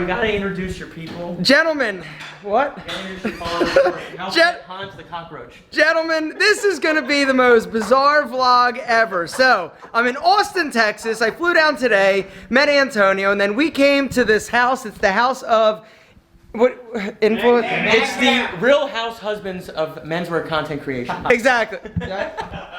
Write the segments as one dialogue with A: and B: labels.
A: You gotta introduce your people.
B: Gentlemen, what?
A: Hans the cockroach.
B: Gentlemen, this is gonna be the most bizarre vlog ever. So, I'm in Austin, Texas. I flew down today, met Antonio, and then we came to this house. It's the house of what influence?
A: It's the Real House Husbands of menswear content creation.
B: Exactly.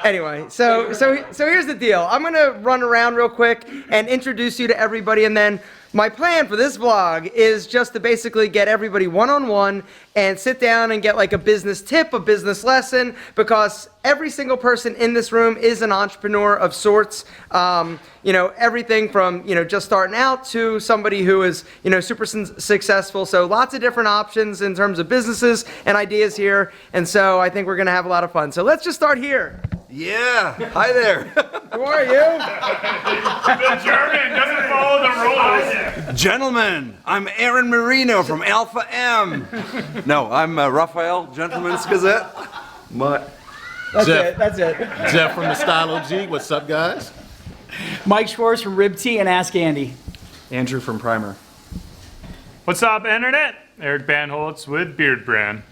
B: Anyway, so here's the deal. I'm gonna run around real quick and introduce you to everybody, and then my plan for this vlog is just to basically get everybody one-on-one and sit down and get like a business tip, a business lesson, because every single person in this room is an entrepreneur of sorts. You know, everything from, you know, just starting out to somebody who is, you know, super successful. So lots of different options in terms of businesses and ideas here. And so I think we're gonna have a lot of fun. So let's just start here.
C: Yeah, hi there.
B: Who are you?
D: The German doesn't follow the rules.
C: Gentlemen, I'm Aaron Marino from Alpha M. No, I'm Raphael, Gentleman's Gazette.
B: That's it.
E: Jeff from the Style OG. What's up, guys?
F: Mike Schwartz from Rib Tea and Ask Andy.
G: Andrew from Primer.
D: What's up, Internet? Eric Banholtz with Beard Brand.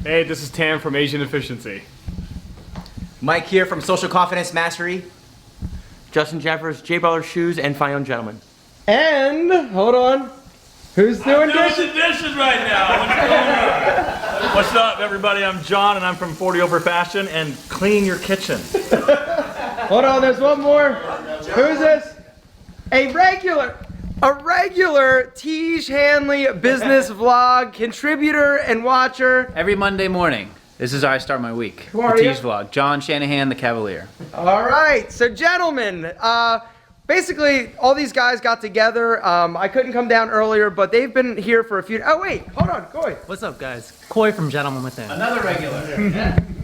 G: Hey, this is Tam from Asian Efficiency.
H: Mike here from Social Confidence Mastery.
A: Justin Jeffers, J Baller Shoes, and Fine Young Gentlemen.
B: And, hold on, who's doing dishes?
I: Doing the dishes right now. What's going on? What's up, everybody? I'm John, and I'm from 40 Over Fashion, and clean your kitchen.
B: Hold on, there's one more. Who's this? A regular Tiege Hanley business vlog contributor and watcher.
J: Every Monday morning. This is how I start my week.
B: Who are
J: the
B: you?
J: Tease vlog. John Shanahan, the Cavalier.
B: All right, so gentlemen, basically all these guys got together. I couldn't come down earlier, but they've been here for a few. Oh wait, hold on, Coy.
A: What's up, guys? Coy from Gentlemen Within.
J: Another regular.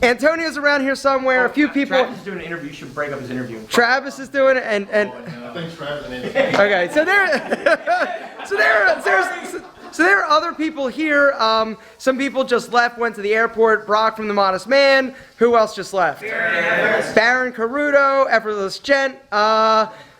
B: Antonio's around here somewhere. A few people.
A: Travis is doing an interview. You should break up his interview.
B: Travis is doing it, and
E: Thanks for having me.
B: okay, so there are other people here. Some people just left, went to the airport. Brock from The Modest Man. Who else just left? Baron Caruto, Effortless Gent.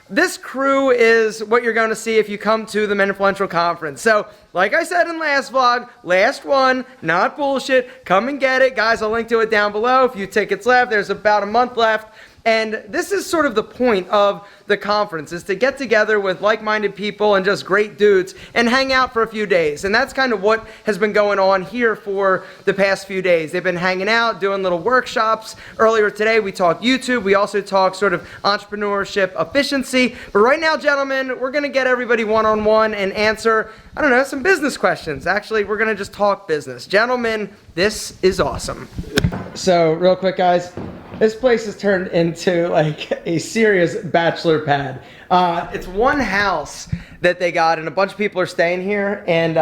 B: This crew is what you're going to see if you come to the Men Influential Conference. So, like I said in last vlog, last one, not bullshit. Come and get it. Guys, I'll link to it down below. A few tickets left. There's about a month left. And this is sort of the point of the conference, is to get together with like-minded people and just great dudes and hang out for a few days. And that's kind of what has been going on here for the past few days. They've been hanging out, doing little workshops. Earlier today, we talked YouTube. We also talked sort of entrepreneurship efficiency. But right now, gentlemen, we're going to get everybody one-on-one and answer, I don't know, some business questions. Actually, we're going to just talk business. Gentlemen, this is awesome. So, real quick, guys. This place has turned into like a serious bachelor pad. It's one house that they got, and a bunch of people are staying here, and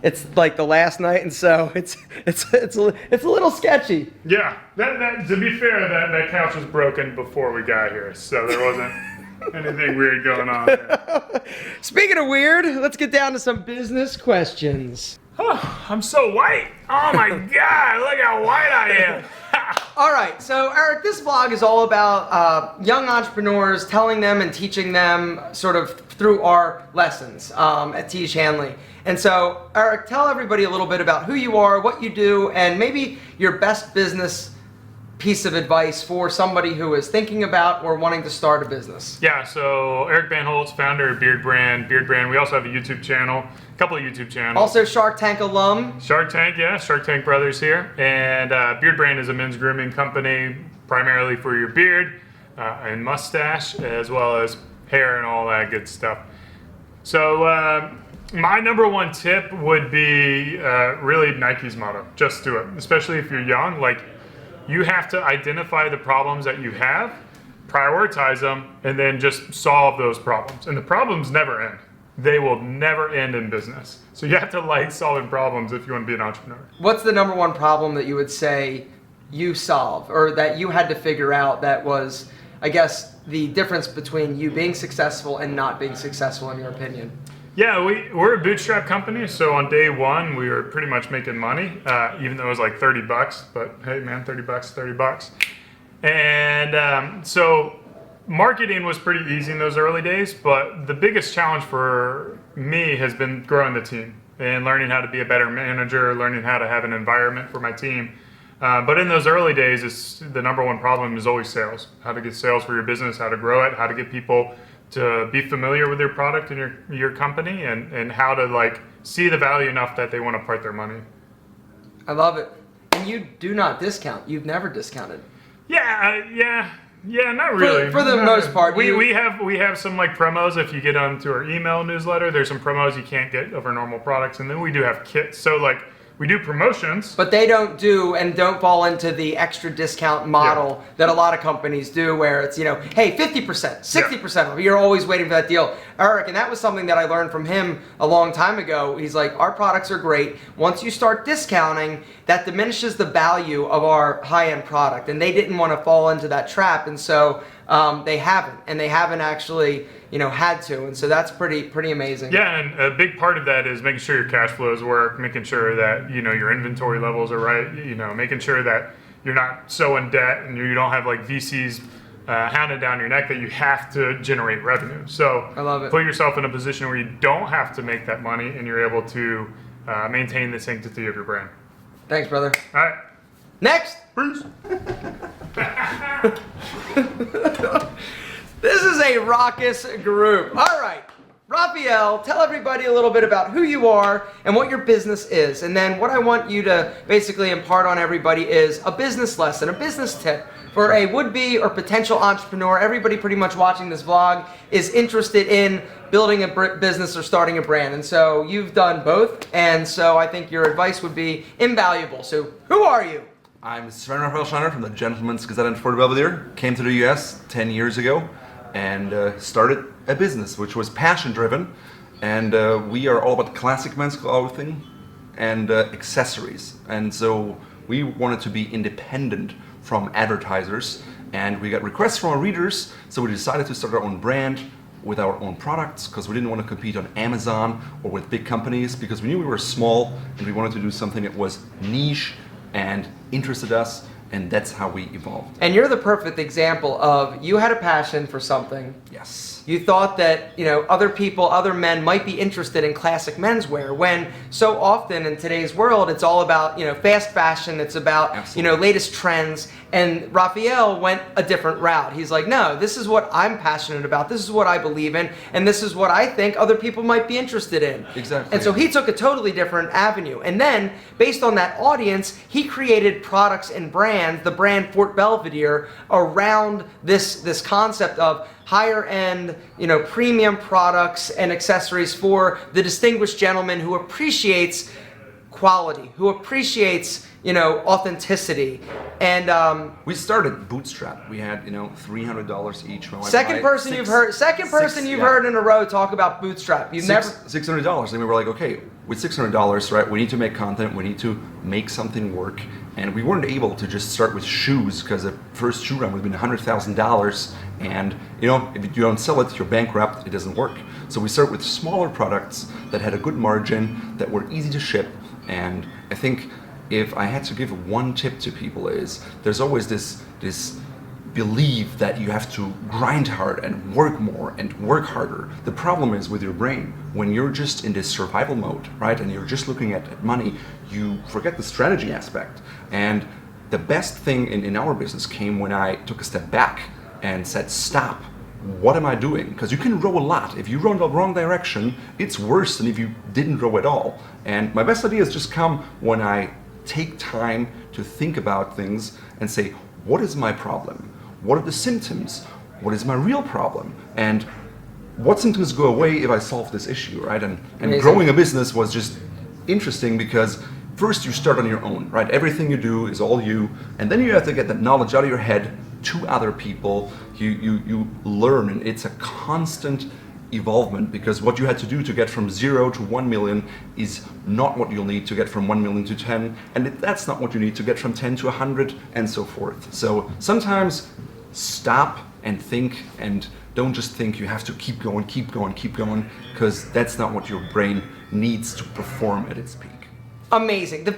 B: it's like the last night, and so it's a little sketchy.
D: Yeah, that to be fair, that couch was broken before we got here, so there wasn't anything weird going on there.
B: Speaking of weird, let's get down to some business questions.
D: Oh, I'm so white. Oh my God, look how white I am.
B: All right, so Eric, this vlog is all about young entrepreneurs, telling them and teaching them sort of through our lessons at Tiege Hanley. And so, Eric, tell everybody a little bit about who you are, what you do, and maybe your best business piece of advice for somebody who is thinking about or wanting to start a business.
D: Yeah, so Eric Banholtz, founder of Beard Brand. We also have a YouTube channel, a couple of YouTube channels.
B: Also Shark Tank alum.
D: Shark Tank, yeah, Shark Tank Brothers here. And Beard Brand is a men's grooming company primarily for your beard and mustache, as well as hair and all that good stuff. So my number one tip would be really Nike's motto, just do it. Especially if you're young, like you have to identify the problems that you have, prioritize them, and then just solve those problems. And the problems never end. They will never end in business. So you have to like solving problems if you want to be an entrepreneur.
B: What's the number one problem that you would say you solve, or that you had to figure out that was, I guess, the difference between you being successful and not being successful in your opinion?
D: Yeah, we're a bootstrap company, so on day one we were pretty much making money, even though it was like $30. But hey, man, $30, $30. And so marketing was pretty easy in those early days, but the biggest challenge for me has been growing the team and learning how to be a better manager, learning how to have an environment for my team. But in those early days, the number one problem is always sales. How to get sales for your business, how to grow it, how to get people to be familiar with your product and your company, and how to like see the value enough that they want to part their money.
B: I love it. And you do not discount. You've never discounted.
D: Yeah, not really.
B: For the most part,
D: we have some like promos. If you get onto our email newsletter, there's some promos you can't get over normal products, and then we do have kits. So like we do promotions,
B: but they don't fall into the extra discount model that a lot of companies do, where it's, hey, 50%, 60% off. You're always waiting for that deal. Eric, and that was something that I learned from him a long time ago. He's like, our products are great. Once you start discounting, that diminishes the value of our high-end product, and they didn't want to fall into that trap, and so they haven't actually had to, and so that's pretty amazing.
D: Yeah, and a big part of that is making sure your cash flows work, making sure that your inventory levels are right, making sure that you're not so in debt and you don't have like VCs hounded down your neck that you have to generate revenue. So
B: I love it.
D: Put yourself in a position where you don't have to make that money and you're able to maintain the sanctity of your brand.
B: Thanks, brother.
D: All right.
B: Next.
D: Bruce.
B: This is a raucous group. All right, Raphael, tell everybody a little bit about who you are and what your business is. And then what I want you to basically impart on everybody is a business lesson, a business tip for a would-be or potential entrepreneur. Everybody pretty much watching this vlog is interested in building a business or starting a brand. And so you've done both. And so I think your advice would be invaluable. So who are you?
C: I'm Raphael Schneider from the Gentleman's Gazette in Fort Belvedere. Came to the US 10 years ago and started a business which was passion driven, and we are all about classic men's clothing and accessories, and so we wanted to be independent from advertisers, and we got requests from our readers, so we decided to start our own brand with our own products, because we didn't want to compete on Amazon or with big companies, because we knew we were small and we wanted to do something that was niche and interested us, and that's how we evolved.
B: And you're the perfect example of, you had a passion for something.
C: Yes.
B: You thought that, other people, other men might be interested in classic menswear, when so often in today's world it's all about, fast fashion, it's about,
C: Absolutely.
B: Latest trends. And Raphael went a different route. He's like, no, this is what I'm passionate about, this is what I believe in, and this is what I think other people might be interested in.
C: Exactly.
B: And so he took a totally different avenue. And then, based on that audience, he created products and brands, the brand Fort Belvedere, around this concept of higher end, premium products and accessories for the distinguished gentleman who appreciates quality, who appreciates, authenticity. And
C: we started bootstrap. We had, $300 each.
B: second person you've heard in a row talk about bootstrap. You've never
C: $600, and we were like, okay, with $600, right? We need to make content. We need to make something work, and we weren't able to just start with shoes, because the first shoe run would have been $100,000, and if you don't sell it, you're bankrupt. It doesn't work. So we start with smaller products that had a good margin, that were easy to ship, and I think if I had to give one tip to people is, there's always this belief that you have to grind hard and work more and work harder. The problem is with your brain, when you're just in this survival mode, right, and you're just looking at money, you forget the strategy aspect. And the best thing in our business came when I took a step back and said, stop. What am I doing? Because you can row a lot. If you row in the wrong direction, it's worse than if you didn't row at all. And my best ideas just come when I take time to think about things and say, what is my problem? What are the symptoms? What is my real problem? And what symptoms go away if I solve this issue, right? And growing a business was just interesting, because first you start on your own, right? Everything you do is all you, and then you have to get that knowledge out of your head to other people. You learn, and it's a constant evolvement, because what you had to do to get from 0 to 1 million is not what you'll need to get from 1 million to 10, and that's not what you need to get from 10 to 100, and so forth. So sometimes stop and think, and don't just think you have to keep going, because that's not what your brain needs to perform at its peak.
B: amazing. The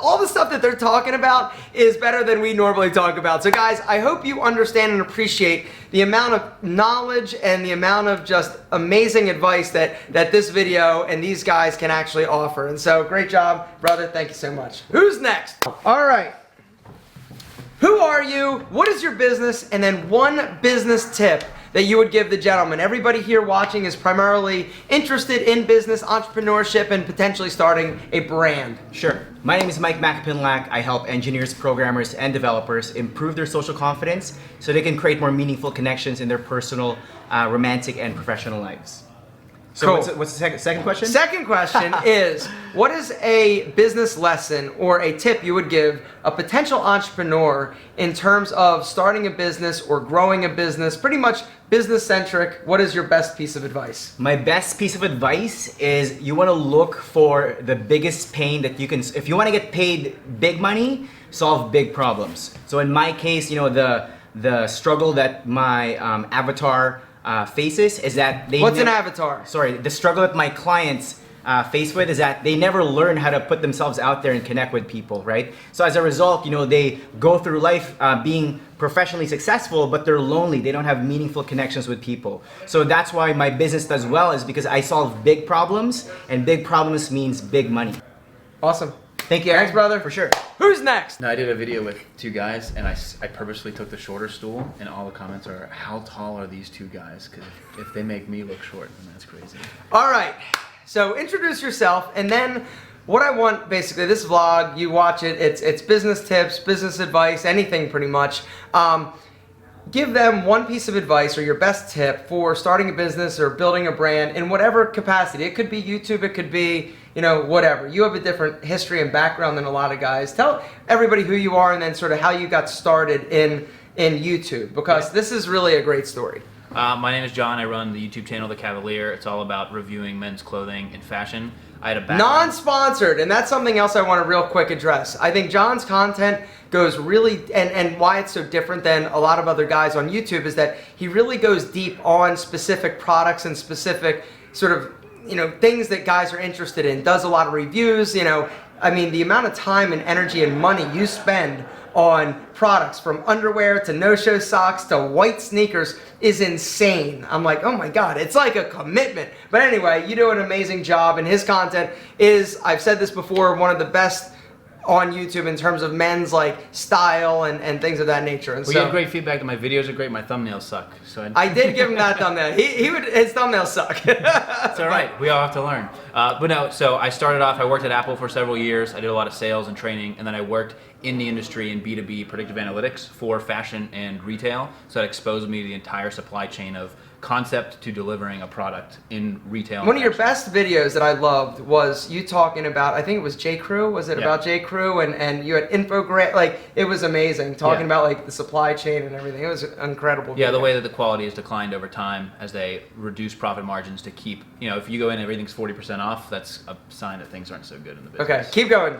B: All the stuff that they're talking about is better than we normally talk about. So guys, I hope you understand and appreciate the amount of knowledge and the amount of just amazing advice that this video and these guys can actually offer. And so great job, brother. Thank you so much. Who's next? All right. Who are you? What is your business? And then one business tip that you would give the gentleman. Everybody here watching is primarily interested in business, entrepreneurship, and potentially starting a brand.
H: Sure. My name is Mike Macapinlack. I help engineers, programmers, and developers improve their social confidence so they can create more meaningful connections in their personal, romantic, and professional lives. So
B: Cool.
H: what's the second question?
B: Second question is, what is a business lesson or a tip you would give a potential entrepreneur in terms of starting a business or growing a business, pretty much business centric? What is your best piece of advice?
H: My best piece of advice is you want to look for the biggest pain that you can. If you want to get paid big money, solve big problems. So in my case, the struggle that my avatar faces is that they.
B: What's an avatar?
H: Sorry, the struggle that my clients face with is that they never learn how to put themselves out there and connect with people, right? So as a result, they go through life being professionally successful, but they're lonely. They don't have meaningful connections with people. So that's why my business does well, is because I solve big problems, and big problems means big money.
B: Awesome.
H: Thank you,
B: Thanks, brother.
H: For sure.
B: Who's next?
J: No, I did a video with two guys, and I purposely took the shorter stool, and all the comments are, how tall are these two guys? Because if they make me look short, then that's crazy.
B: All right. So introduce yourself, and then what I want, basically, this vlog, you watch it, it's business tips, business advice, anything pretty much. Give them one piece of advice or your best tip for starting a business or building a brand in whatever capacity. It could be YouTube, it could be, whatever. You have a different history and background than a lot of guys. Tell everybody who you are and then sort of how you got started in YouTube, because this is really a great story.
J: My name is John. I run the YouTube channel, The Cavalier. It's all about reviewing men's clothing and fashion. I had a background.
B: Non-sponsored, and that's something else I want to real quick address. I think John's content goes really, and why it's so different than a lot of other guys on YouTube is that he really goes deep on specific products and specific sort of, things that guys are interested in. Does a lot of reviews, I mean, the amount of time and energy and money you spend on products from underwear to no-show socks to white sneakers is insane. I'm like, oh my God, it's like a commitment. But anyway, you do an amazing job, and his content is, I've said this before, one of the best on YouTube in terms of men's style and things of that nature. And
J: Well, you had great feedback that my videos are great, my thumbnails suck. So
B: I did give him that thumbnail. His thumbnails suck.
J: It's all right. We all have to learn. But no, so I started off, I worked at Apple for several years. I did a lot of sales and training, and then I worked in the industry in B2B predictive analytics for fashion and retail. So that exposed me to the entire supply chain of concept to delivering a product in retail.
B: One of your best videos that I loved was you talking about, I think it was J. Crew, was it about J. Crew? And you had infographic, it was amazing, talking about the supply chain and everything. It was an incredible video.
J: Yeah, the way that the quality has declined over time as they reduce profit margins to keep, if you go in and everything's 40% off, that's a sign that things aren't so good in the business.
B: Okay, keep going.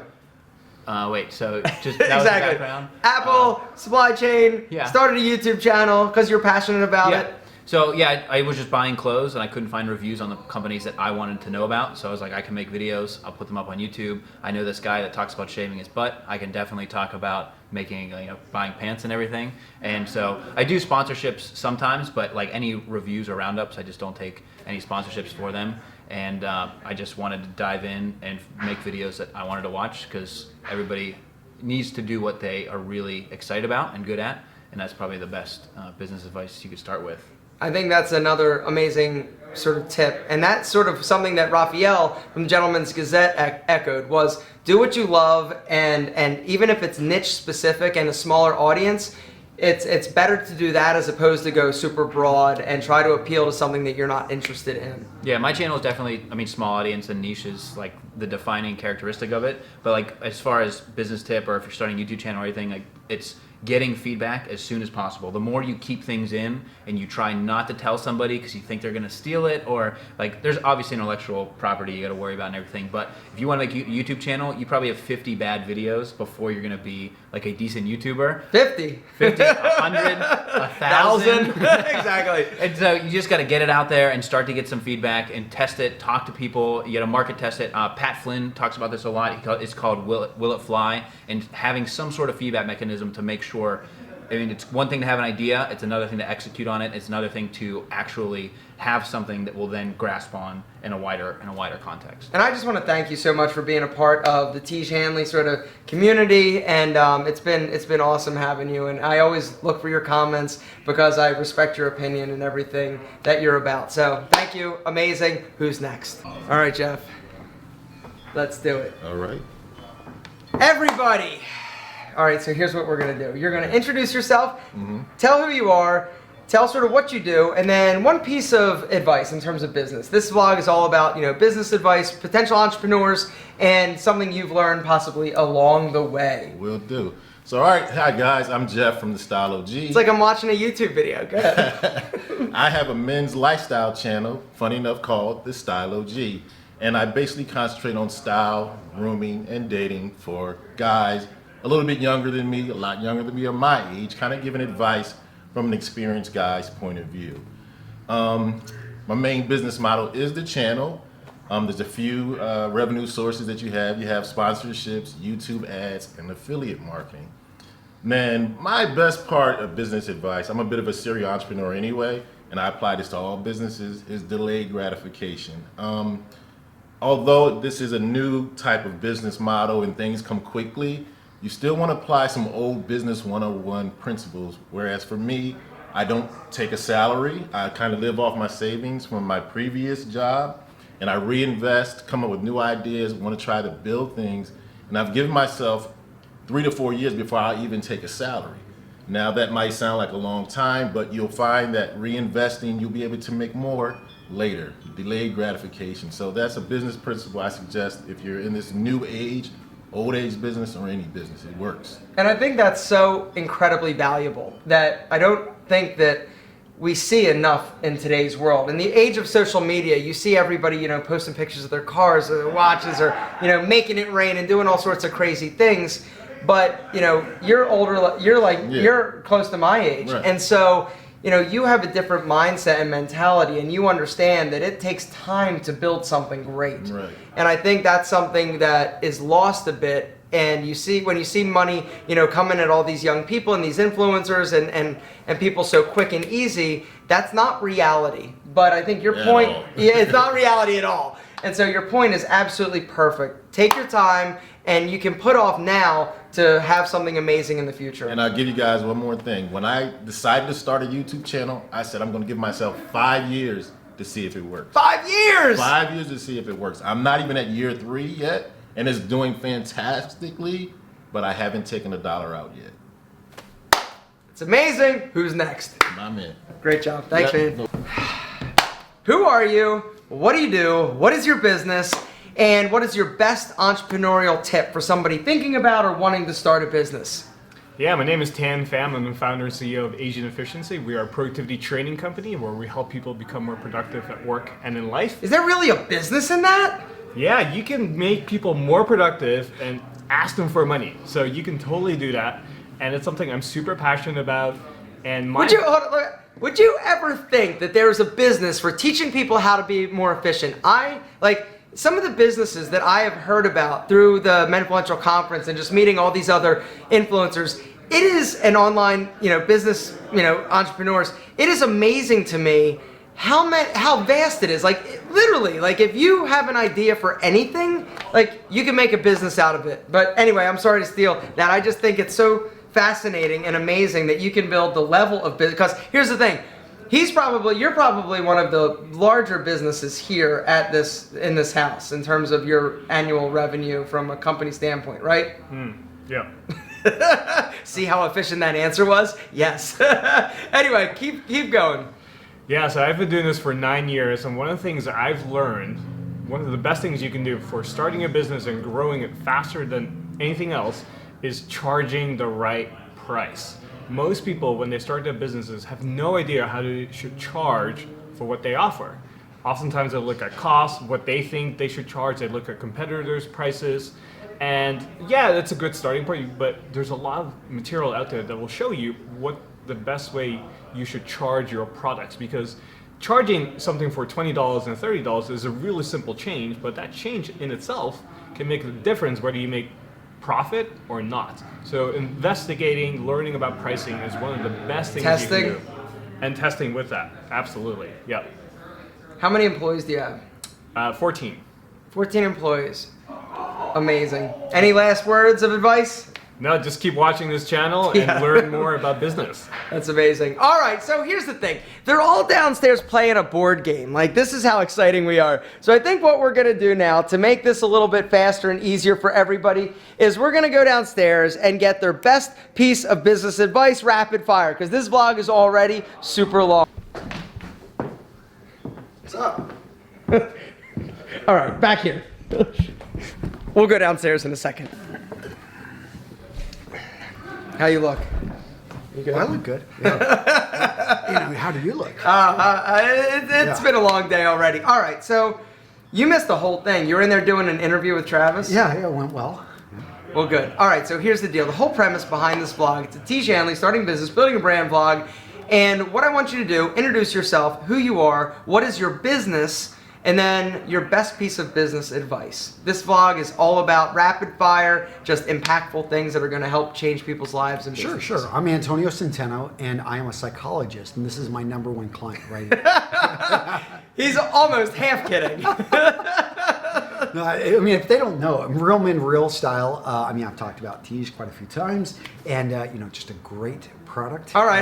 J: Wait, so just that was the
B: Exactly.
J: background?
B: Apple, supply chain,
J: Yeah.
B: started a YouTube channel because you're passionate about it.
J: So yeah, I was just buying clothes and I couldn't find reviews on the companies that I wanted to know about. So I was like, I can make videos, I'll put them up on YouTube. I know this guy that talks about shaving his butt. I can definitely talk about making, buying pants and everything. And so I do sponsorships sometimes, but any reviews or roundups, I just don't take any sponsorships for them. And I just wanted to dive in and make videos that I wanted to watch, because everybody needs to do what they are really excited about and good at. And that's probably the best business advice you could start with.
B: I think that's another amazing sort of tip, and that's sort of something that Raphael from Gentleman's Gazette echoed, was do what you love, and even if it's niche specific and a smaller audience, it's better to do that as opposed to go super broad and try to appeal to something that you're not interested in.
J: Yeah, my channel is definitely, small audience and niche is the defining characteristic of it. But as far as business tip, or if you're starting a YouTube channel or anything, it's getting feedback as soon as possible. The more you keep things in and you try not to tell somebody because you think they're going to steal it, or like there's obviously intellectual property you got to worry about and everything, but if you want to make a YouTube channel, you probably have 50 bad videos before you're going to be like a decent YouTuber.
B: 50.
J: 50, 100, 1,000.
B: Exactly.
J: And so you just got to get it out there and start to get some feedback and test it, talk to people. You got to market test it. Pat Flynn talks about this a lot. It's called Will It Fly? And having some sort of feedback mechanism to make sure. I mean, it's one thing to have an idea. It's another thing to execute on it. It's another thing to actually have something that will then grasp on in a wider context.
B: And I just want to thank you so much for being a part of the Tiege Hanley sort of community, and it's been awesome having you. And I always look for your comments because I respect your opinion and everything that you're about. So thank you, amazing. Who's next? All right, Jeff, let's do it.
E: All right.
B: Everybody. All right, so here's what we're going to do. You're going to introduce yourself, tell who you are, tell sort of what you do, and then one piece of advice in terms of business. This vlog is all about, business advice, potential entrepreneurs, and something you've learned possibly along the way.
E: Will do. So, all right. Hi, guys. I'm Jeff from the Style OG.
B: It's like I'm watching a YouTube video. Go ahead.
E: I have a men's lifestyle channel, funny enough, called the Style OG. And I basically concentrate on style, grooming, and dating for guys a little bit younger than me, a lot younger than me, or my age, kind of giving advice from an experienced guy's point of view. My main business model is the channel. There's a few revenue sources that you have. You have sponsorships, YouTube ads, and affiliate marketing. Man, my best part of business advice, I'm a bit of a serial entrepreneur anyway, and I apply this to all businesses, is delayed gratification. Although this is a new type of business model and things come quickly, you still want to apply some old business 101 principles. Whereas for me, I don't take a salary. I kind of live off my savings from my previous job, and I reinvest, come up with new ideas, want to try to build things. And I've given myself 3 to 4 years before I even take a salary. Now that might sound like a long time, but you'll find that reinvesting, you'll be able to make more later. Delayed gratification. So that's a business principle I suggest if you're in this new age, old age business, or any business. It works.
B: And I think that's so incredibly valuable that I don't think that we see enough in today's world. In the age of social media, you see everybody, posting pictures of their cars or their watches, or, making it rain and doing all sorts of crazy things. But, you're older, you're close to my age.
E: Right.
B: And so, you have a different mindset and mentality, and you understand that it takes time to build something great.
E: Right.
B: And I think that's something that is lost a bit. And when you see money, coming at all these young people and these influencers and people so quick and easy, that's not reality. But I think your point, it's not reality at all. And so your point is absolutely perfect. Take your time, and you can put off now to have something amazing in the future.
E: And I'll give you guys one more thing. When I decided to start a YouTube channel, I said I'm going to give myself 5 years to see if it works.
B: 5 years!
E: 5 years to see if it works. I'm not even at year 3 yet, and it's doing fantastically, but I haven't taken $1 out yet.
B: It's amazing. Who's next?
E: My man.
B: Great job. Thanks,
E: Yep.
B: man. Who are you? What do you do? What is your business? And what is your best entrepreneurial tip for somebody thinking about or wanting to start a business?
G: Yeah, my name is Tan Pham. I'm the founder and CEO of Asian Efficiency. We are a productivity training company where we help people become more productive at work and in life.
B: Is there really a business in that?
G: Yeah, you can make people more productive and ask them for money. So you can totally do that. And it's something I'm super passionate about. And
B: Would you ever think that there was a business for teaching people how to be more efficient? Some of the businesses that I have heard about through the Men Influential Conference and just meeting all these other influencers, it is an online, business, entrepreneurs. It is amazing to me how vast it is. Literally, if you have an idea for anything, you can make a business out of it. But anyway, I'm sorry to steal that. I just think it's so fascinating and amazing that you can build the level of business. Because here's the thing. You're probably one of the larger businesses here in this house in terms of your annual revenue from a company standpoint, right?
G: Yeah.
B: See how efficient that answer was? Yes. Anyway, keep going.
G: Yeah, so I've been doing this for 9 years, and one of the things that I've learned, one of the best things you can do for starting a business and growing it faster than anything else is charging the right price. Most people, when they start their businesses, have no idea how they should charge for what they offer. Oftentimes they look at costs, what they think they should charge, they look at competitors' prices, and yeah, that's a good starting point, but there's a lot of material out there that will show you what the best way you should charge your products, because charging something for $20 and $30 is a really simple change, but that change in itself can make a difference whether you make profit or not. So investigating, learning about pricing is one of the best things you can do. And testing with that, absolutely, yeah.
B: How many employees do you have?
G: 14.
B: 14 employees. Amazing. Any last words of advice?
G: No, just keep watching this channel and learn more about business.
B: That's amazing. All right, so here's the thing. They're all downstairs playing a board game. Like, this is how exciting we are. So I think what we're going to do now to make this a little bit faster and easier for everybody is we're going to go downstairs and get their best piece of business advice rapid fire, because this vlog is already super long. What's up? All right, back here. We'll go downstairs in a second. How you look? You good?
K: I look good. Yeah. How do you look?
B: It's been a long day already. All right, so you missed the whole thing. You were in there doing an interview with Travis?
K: Yeah, it went well.
B: Well, good. All right, so here's the deal. The whole premise behind this vlog, it's a Tiege Hanley, starting business, building a brand vlog. And what I want you to do, introduce yourself, who you are, what is your business, and then your best piece of business advice. This vlog is all about rapid fire, just impactful things that are going to help change people's lives and businesses.
K: Sure. I'm Antonio Centeno, and I am a psychologist, and this is my #1 client, right?
B: He's almost half kidding.
K: No, I mean, if they don't know, Real Men, Real Style. I mean, I've talked about Tiege quite a few times, and just a great product.
B: All right.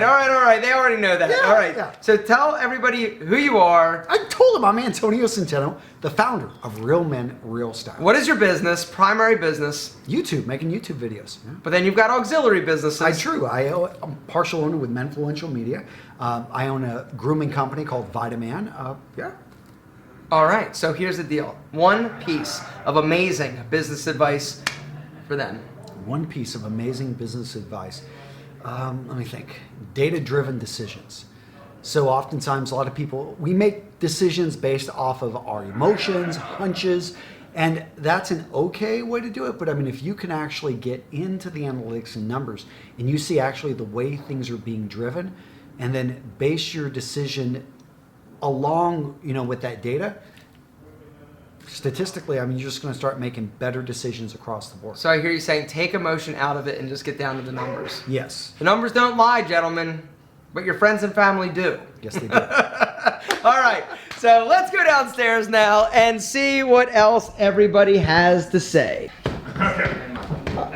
B: They already know that.
K: Yeah,
B: all right.
K: yeah.
B: So tell everybody who you are.
K: I told them I'm Antonio Centeno, the founder of Real Men, Real Style.
B: What is your business, primary business?
K: YouTube, making YouTube videos. Yeah.
B: But then you've got auxiliary businesses.
K: True. I'm partial owner with Menfluential Media. I own a grooming company called Vitaman. Yeah.
B: All right, so here's the deal. One piece of amazing business advice for them.
K: One piece of amazing business advice. Let me think. Data-driven decisions. So oftentimes a lot of people, we make decisions based off of our emotions, hunches, and that's an okay way to do it. But I mean, if you can actually get into the analytics and numbers and you see actually the way things are being driven and then base your decision along, with that data, statistically, I mean, you're just going to start making better decisions across the board.
B: So I hear you saying take emotion out of it and just get down to the numbers.
K: Yes.
B: The numbers don't lie, gentlemen, but your friends and family do.
K: Yes, they do.
B: All right, so let's go downstairs now and see what else everybody has to say.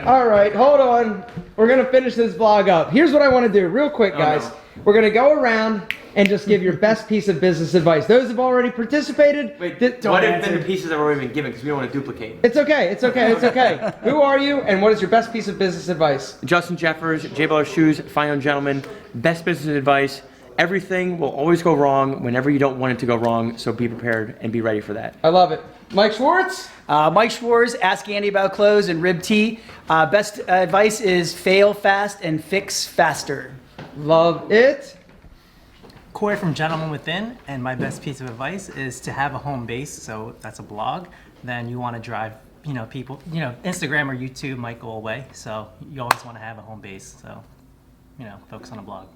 B: All right, hold on. We're going to finish this vlog up. Here's what I want to do real quick, guys. We're going to go around and just give your best piece of business advice. Those who've already participated.
A: Wait, what have been the pieces that have already been given? Because we don't want to duplicate.
B: It's okay. Who are you, and what is your best piece of business advice?
A: Justin Jeffers, J. Beller Shoes, fine gentleman. Best business advice. Everything will always go wrong whenever you don't want it to go wrong, so be prepared and be ready for that.
B: I love it. Mike Schwartz?
F: Mike Schwartz, Ask Andy About Clothes and Rib Tea. Best advice is fail fast and fix faster.
B: Love it.
L: Corey from Gentleman Within, and my best piece of advice is to have a home base, so that's a blog. Then you want to drive, people, Instagram or YouTube might go away, so you always want to have a home base, so, focus on a blog.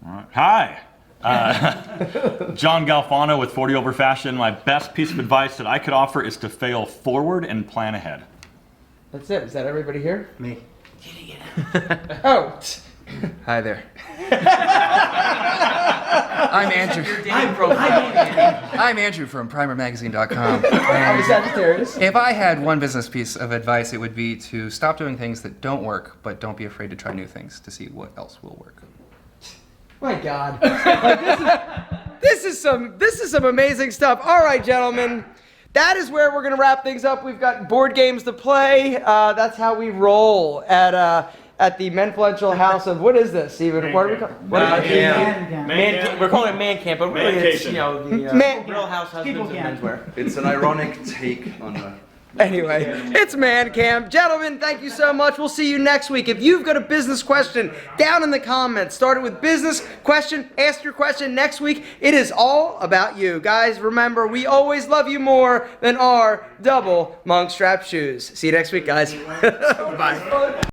I: All right. Hi, John Galfano with 40 Over Fashion. My best piece of advice that I could offer is to fail forward and plan ahead.
B: That's it. Is that everybody here?
A: Me.
B: Oh.
M: Hi there. I'm Andrew. I'm Andrew from PrimerMagazine.com.
B: I'm Sagittarius.
M: If I had one business piece of advice, it would be to stop doing things that don't work, but don't be afraid to try new things to see what else will work.
B: My God. This is some amazing stuff. All right, gentlemen. That is where we're going to wrap things up. We've got board games to play. That's how we roll at the Menfluential House of, what is this even? What are we calling it?
A: We're calling it Man Camp, but really it's, the
B: Man-
A: Real House Husbands of Menswear.
C: It's an ironic take on a
B: Anyway, it's Man Camp. Gentlemen, thank you so much. We'll see you next week. If you've got a business question, down in the comments. Start it with business question. Ask your question next week. It is all about you. Guys, remember, we always love you more than our double monk strap shoes. See you next week, guys. Bye.